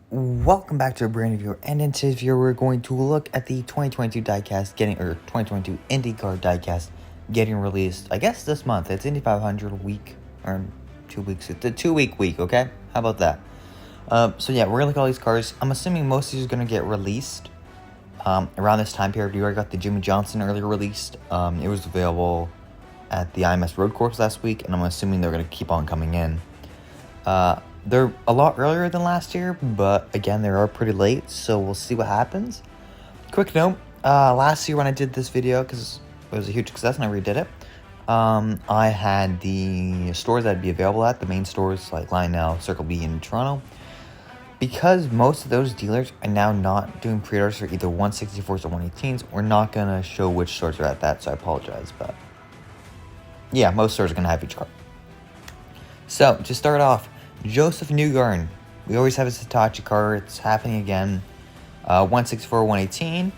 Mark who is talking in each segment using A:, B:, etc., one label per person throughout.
A: Welcome back to a brand new video, and in today's video we're going to look at the 2022 diecast 2022 Indycar diecast getting released, I guess this month. It's Indy 500 week, or 2 weeks, it's a 2-week week, okay? How about that? So yeah, we're gonna look at all these cars. I'm assuming most of these are gonna get released around this time period. We already got the Jimmy Johnson earlier released. It was available at the IMS road course last week, and I'm assuming they're gonna keep on coming in. They're a lot earlier than last year, but again, they are pretty late, so we'll see what happens. Quick note, last year when I did this video, because it was a huge success and I redid it, I had the stores that'd be available at, the main stores like Lionel, Circle B, and Toronto. Because most of those dealers are now not doing pre-orders for either 164s or 118s, we're not going to show which stores are at that, so I apologize, but yeah, most stores are going to have each car. So, to start off, Joseph Newgarden. We always have a Hitachi car. It's happening again. 164, 118.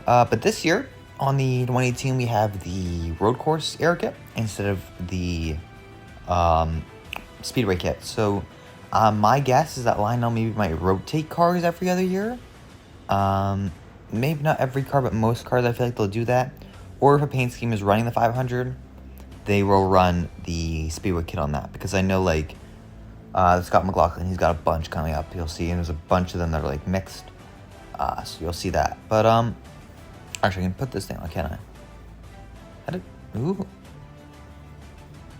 A: But this year, on the 118, we have the road course air kit instead of the Speedway kit. So, my guess is that Lionel maybe might rotate cars every other year. Maybe not every car, but most cars I feel like they'll do that. Or if a paint scheme is running the 500, they will run the Speedway kit on that. Because I know, like, Scott McLaughlin, he's got a bunch coming up, you'll see, and there's a bunch of them that are, like, mixed, so you'll see that, but, actually, I can put this thing on, can't I? Ooh.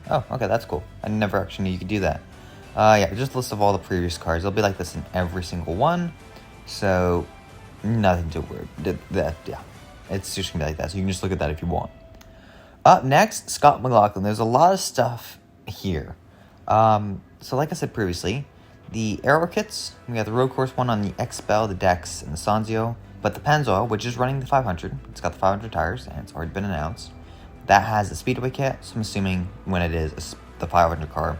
A: Oh, okay, that's cool. I never actually knew you could do that. Yeah, just a list of all the previous cars. It'll be like this in every single one, so, nothing too weird. Yeah, it's just gonna be like that, so you can just look at that if you want. Up next, Scott McLaughlin. There's a lot of stuff here. So like I said previously, the aero kits, we have the road course one on the X-Bel, the Dex, and the Sanzio, but the Pennzoil, which is running the 500, it's got the 500 tires, and it's already been announced, that has the Speedway kit, so I'm assuming when it is the 500 car,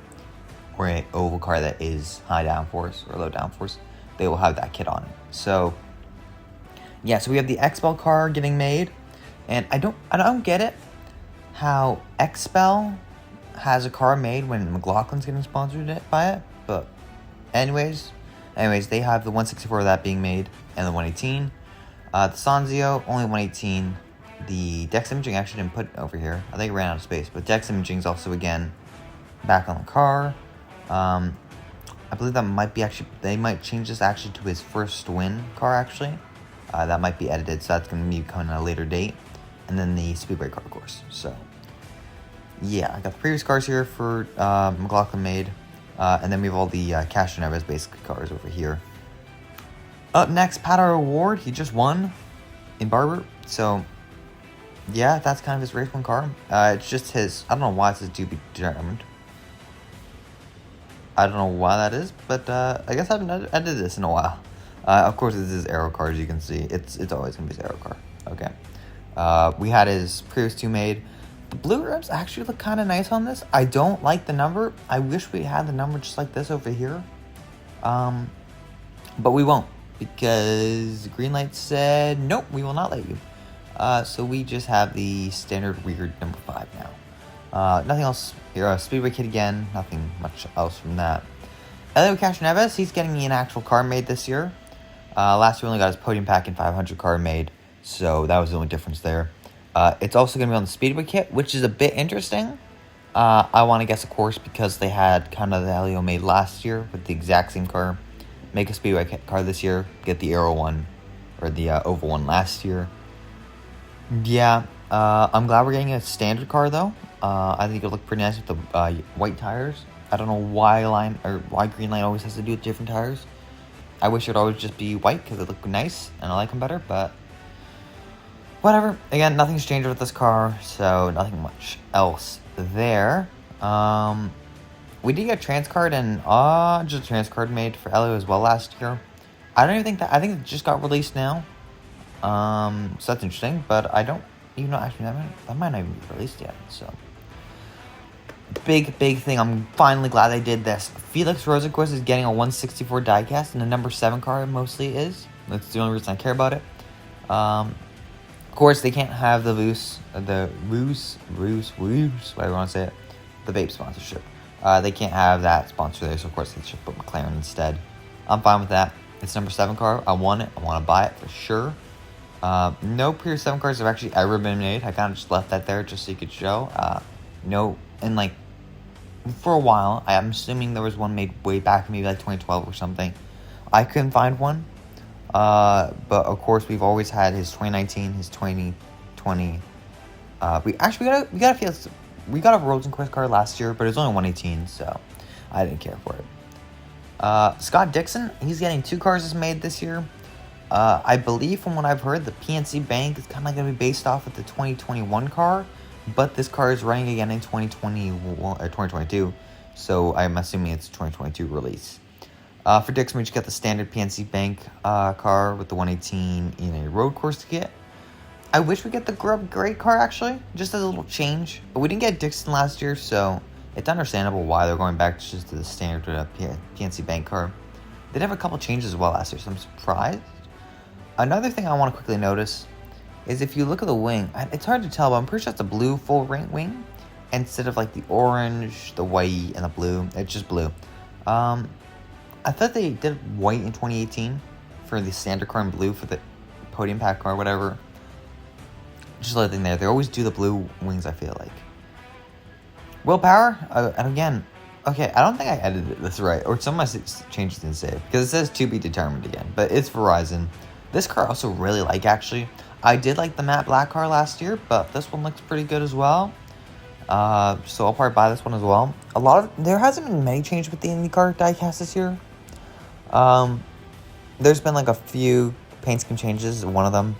A: or an oval car that is high downforce or low downforce, they will have that kit on it. So, yeah, so we have the X-Bel car getting made, and I don't get it, how X-Bel has a car made when McLaughlin's getting sponsored by it, but anyways, they have the 164 of that being made, and the 118. The Sanzio, only 118. The Dex Imaging actually didn't put it over here. I think it ran out of space, but Dex Imaging is also, again, back on the car. I believe that might be they might change this actually to his first win car, actually. That might be edited, so that's going to be coming at a later date. And then the Speedway car, of course, so yeah, I got the previous cars here for McLaughlin made, and then we have all the Castro Neves basic cars over here. Up next, Pato O'Ward, he just won in Barber, so yeah, that's kind of his race one car. It's just his, I don't know why it says to be determined. I don't know why that is, but I guess I haven't edited this in a while. Of course, this is aero car, as you can see. It's always going to be his aero car. Okay. We had his previous two made. The blue rims actually look kind of nice on this. I don't like the number. I wish we had the number just like this over here. But we won't, because green light said, nope, we will not let you. So we just have the standard weird number 5 now. Nothing else here. Speedway kit again. Nothing much else from that. Elio Castro Neves, he's getting me an actual car made this year. Last year we only got his podium pack and 500 car made. So that was the only difference there. It's also going to be on the Speedway kit, which is a bit interesting. I want to guess, of course, because they had kind of the Helio made last year with the exact same car. Make a Speedway kit car this year, get the Aero one, or the Oval one last year. Yeah, I'm glad we're getting a standard car, though. I think it'll look pretty nice with the white tires. I don't know why Green Light always has to do with different tires. I wish it would always just be white, because they look nice, and I like them better, but whatever. Again, nothing's changed with this car, so nothing much else there. We did get a trans card and just a trans card made for Elio as well last year. I don't even think that, I think it just got released now. So that's interesting, but I don't even know, actually that might not even be released yet, so. Big thing, I'm finally glad they did this. Felix Rosenquist is getting a 164 diecast, and the number 7 car mostly is. That's the only reason I care about it. Of course, they can't have the whatever you want to say it, the vape sponsorship. They can't have that sponsor there, so of course they should put McLaren instead. I'm fine with that. It's number 7 car. I want it. I want to buy it for sure. No previous 7 cars have actually ever been made. I kind of just left that there just so you could show. No, and like, for a while, I'm assuming there was one made way back, maybe like 2012 or something. I couldn't find one. But of course, we've always had his 2019, his 2020. We got a Rosenquist car last year, but it was only 118, so I didn't care for it. Scott Dixon, he's getting 2 cars made this year. I believe from what I've heard, the PNC Bank is kind of going to be based off of the 2021 car, but this car is running again in 2021 or 2022, so I'm assuming it's a 2022 release. For Dixon, we just got the standard PNC Bank car with the 118 in a road course kit. I wish we get the Grub Gray car, actually, just as a little change. But we didn't get Dixon last year, so it's understandable why they're going back just to the standard PNC Bank car. They did have a couple changes as well last year, so I'm surprised. Another thing I want to quickly notice is if you look at the wing, it's hard to tell, but I'm pretty sure it's a blue full wing instead of like the orange, the white, and the blue. It's just blue. I thought they did white in 2018 for the standard car and blue for the podium pack car, whatever. Just a little thing there. They always do the blue wings, I feel like. Willpower, and again, okay, I don't think I edited this right, or some of my changes didn't save, because it says to be determined again, but it's Verizon. This car I also really like, actually. I did like the matte black car last year, but this one looks pretty good as well. So I'll probably buy this one as well. There hasn't been many changes with the Indycar Diecast this year. There's been like a few paint scheme changes, one of them.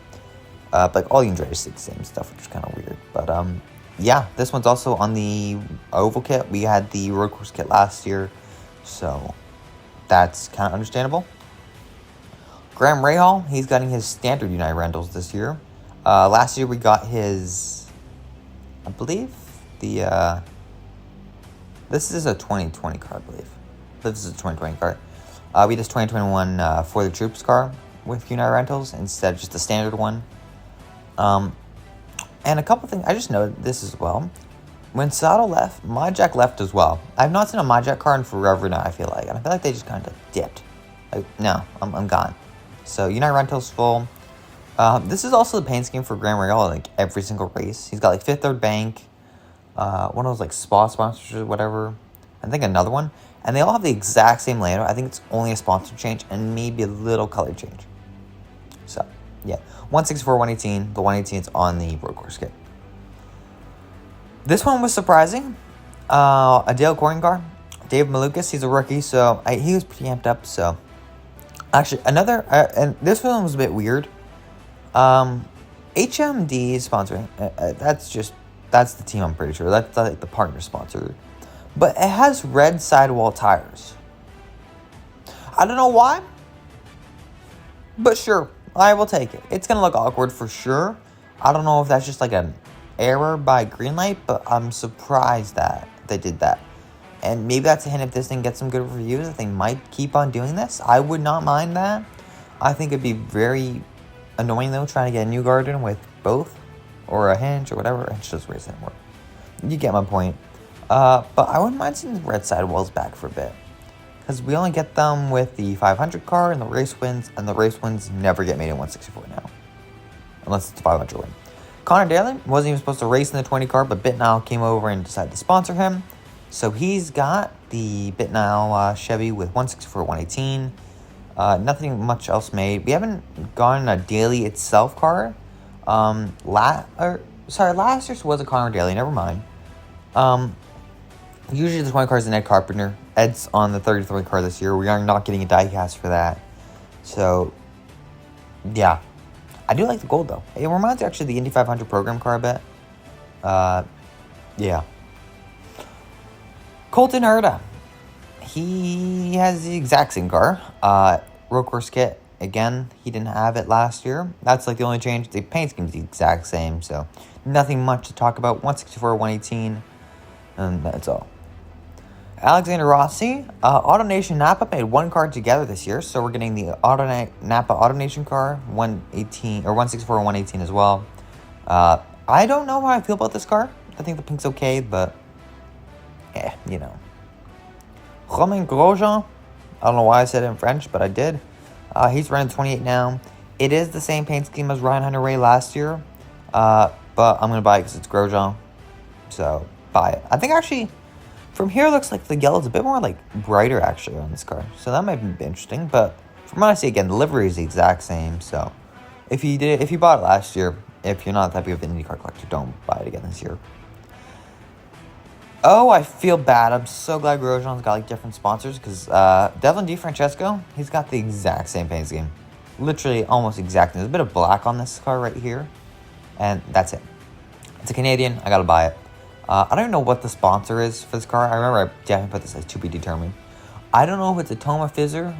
A: But like all the Andretti stayed the same stuff, which is kind of weird. But yeah, this one's also on the oval kit. We had the road course kit last year, so that's kind of understandable. Graham Rahal, he's getting his standard United Rentals this year. Last year we got his, I believe, this is a 2020 car, I believe. This is a 2020 car. We did this 2021 For the Troops car with United Rentals instead of just the standard one. And a couple things, I just noted this as well. When Sato left, MyJack left as well. I've not seen a MyJack car in forever now, I feel like. And I feel like they just kind of dipped. Like, no, I'm gone. So, United Rentals full. This is also the paint scheme for Graham Rahal, like every single race. He's got like Fifth Third Bank, one of those like spa sponsors or whatever. I think another one. And they all have the exact same layout. I think it's only a sponsor change and maybe a little color change. So, yeah. 164, 118. The 118 is on the road course kit. This one was surprising. A Dale Coyne car. Dave Malukas, he's a rookie, so he was pretty amped up. So, actually, and this one was a bit weird. HMD is sponsoring. That's the team, I'm pretty sure. That's like the partner sponsor. But it has red sidewall tires. I don't know why, but sure, I will take it. It's going to look awkward for sure. I don't know if that's just like an error by Greenlight, but I'm surprised that they did that. And maybe that's a hint if this thing gets some good reviews, that they might keep on doing this. I would not mind that. I think it'd be very annoying, though, trying to get a new Garden with both, or a hinge, or whatever. A hinge doesn't race anymore. You get my point. But I wouldn't mind seeing the red sidewalls back for a bit. Because we only get them with the 500 car and the race wins, and the race wins never get made in 164 now. Unless it's a 500 win. Connor Daly wasn't even supposed to race in the 20 car, but BitNile came over and decided to sponsor him. So he's got the BitNile Chevy with 164, 118. Nothing much else made. We haven't gotten a Daly itself car. Last year's was a Connor Daly, never mind. Usually the 20 car is an Ed Carpenter. Ed's on the 33 car this year. We are not getting a diecast for that. So, yeah. I do like the gold, though. It reminds me actually of the Indy 500 program car a bit. Yeah. Colton Herta. He has the exact same car. Road course kit. Again, he didn't have it last year. That's like the only change. The paint scheme is the exact same, so nothing much to talk about. 164, 118, and that's all. Alexander Rossi, AutoNation Napa made one car together this year, so we're getting the Napa AutoNation car, 118 or 164 and 118 as well. I don't know how I feel about this car. I think the pink's okay, but you know. Romain Grosjean, I don't know why I said it in French, but I did. He's running 28 now. It is the same paint scheme as Ryan Hunter-Reay last year. But I'm going to buy it because it's Grosjean. So, buy it. I think actually, from here, it looks like the yellow's a bit more like brighter actually on this car. So that might be interesting. But from what I see, again, the livery is the exact same. So, if you bought it last year, if you're not that big of an IndyCar collector, don't buy it again this year. Oh, I feel bad. I'm so glad Grosjean's got like different sponsors because Devlin DeFrancesco, he's got the exact same paint scheme. Literally almost exactly. There's a bit of black on this car right here. And that's it. It's a Canadian. I gotta buy it. I don't even know what the sponsor is for this car. I remember I definitely put this as to be determined. I don't know if it's a Toma Fizzer,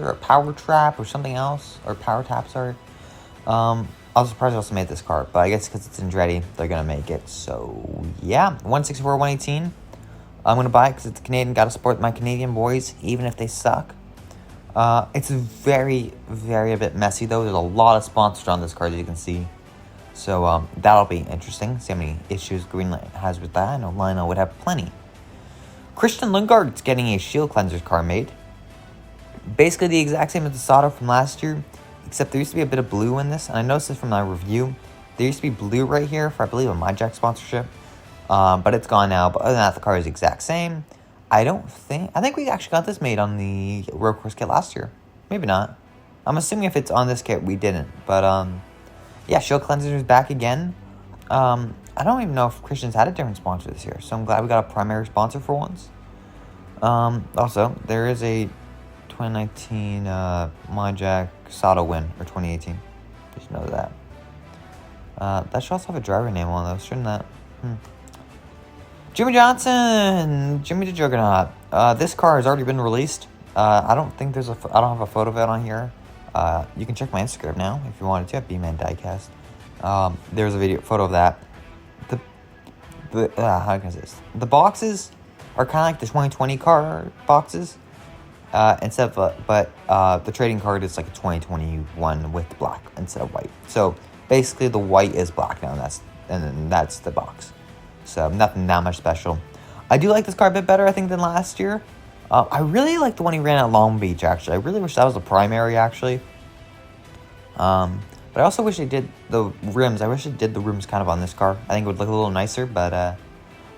A: or Power Trap, or something else. Or Power Tap, sorry. I was surprised they also made this car, but I guess because it's Andretti, they're going to make it. So, yeah, 164, 118. I'm going to buy it because it's Canadian. Got to support my Canadian boys, even if they suck. It's very, very a bit messy, though. There's a lot of sponsors on this car, as you can see. So, that'll be interesting. See how many issues Greenlight has with that. I know Lionel would have plenty. Christian Lundgaard's getting a shield cleansers car made. Basically the exact same as the Sato from last year. Except there used to be a bit of blue in this. And I noticed this from my review. There used to be blue right here for, I believe, a MyJack sponsorship. But it's gone now. But other than that, the car is the exact same. I think we actually got this made on the road course kit last year. Maybe not. I'm assuming if it's on this kit, we didn't. But, yeah, Shield Cleanser is back again. I don't even know if Christian's had a different sponsor this year. So I'm glad we got a primary sponsor for once. Also, there is a 2019 MyJack Sato win, or 2018. Just know that. That should also have a driver name on though, shouldn't that? Jimmy Johnson! Jimmy the Juggernaut. This car has already been released. I don't have a photo of it on here. You can check my Instagram now if you wanted to at BMan Diecast. There's a photo of that. How can I say this? The boxes are kind of like the 2020 car boxes. But the trading card is like a 2021 with black instead of white. So basically the white is black now, and that's the box. So nothing that much special. I do like this car a bit better, I think, than last year. I really like the one he ran at Long Beach, actually. I really wish that was the primary, actually. But I also wish they did the rims. I wish they did the rims kind of on this car. I think it would look a little nicer, but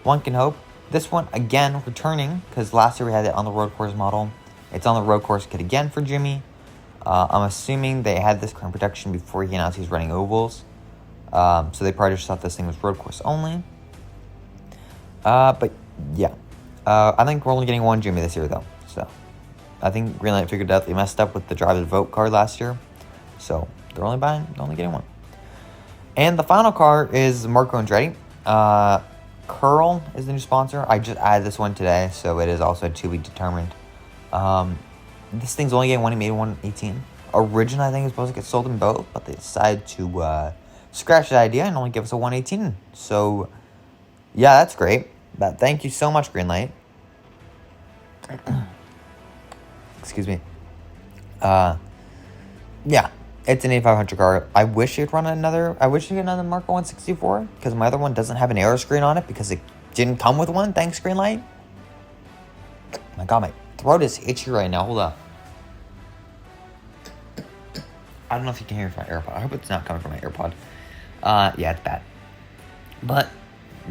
A: one can hope. This one, again, returning, because last year we had it on the road course model. It's on the road course kit again for Jimmy. I'm assuming they had this car in production before he announced he's running ovals. So they probably just thought this thing was road course only. But yeah. I think we're only getting one Jimmy this year, though. So I think Greenlight figured out they messed up with the driver's vote card last year. So they're only getting one. And the final car is Marco Andretti. Curl is the new sponsor. I just added this one today, so it is also to be determined. This thing's only getting one. He made 118. Originally, I think it was supposed to get sold in both, but they decided to scratch the idea and only give us a 118. So, yeah, that's great. But thank you so much, Greenlight. Excuse me. Yeah, it's an 8500 car. I wish it'd run another. I wish it'd get another Marco 164 because my other one doesn't have an aero screen on it because it didn't come with one. Thanks, Greenlight. My God, my throat is itchy right now. Hold up. I don't know if you can hear it from my AirPod. I hope it's not coming from my AirPod. Yeah, it's bad. But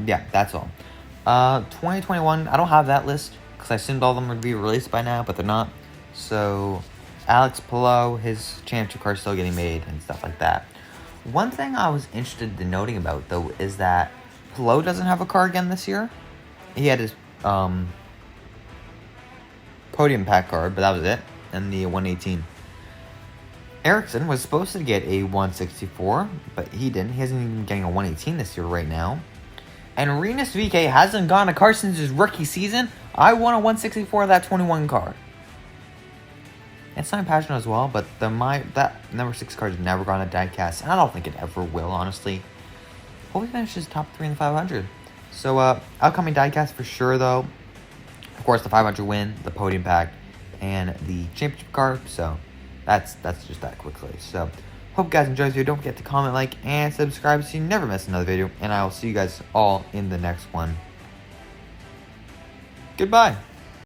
A: yeah, that's all. 2021. I don't have that list because I assumed all of them would be released by now, but they're not. So Alex Palou, his championship car is still getting made and stuff like that. One thing I was interested in noting about though is that Palou doesn't have a car again this year. He had his podium pack card, but that was it, and the 118. Ericsson was supposed to get a 164, but he didn't. He hasn't even been getting a 118 this year right now. And Rinus VK hasn't gotten a car since his rookie season. I won a 164 of that 21 car. It's signed Pagano as well, but that number 6 card's never gone to diecast, and I don't think it ever will, honestly. Hope he finishes top 3 in the 500. So, upcoming diecast for sure, though. Of course, the 500 win, the podium pack, and the championship car. So, that's just that quickly. So, hope you guys enjoyed this video. Don't forget to comment, like, and subscribe so you never miss another video. And I will see you guys all in the next one. Goodbye.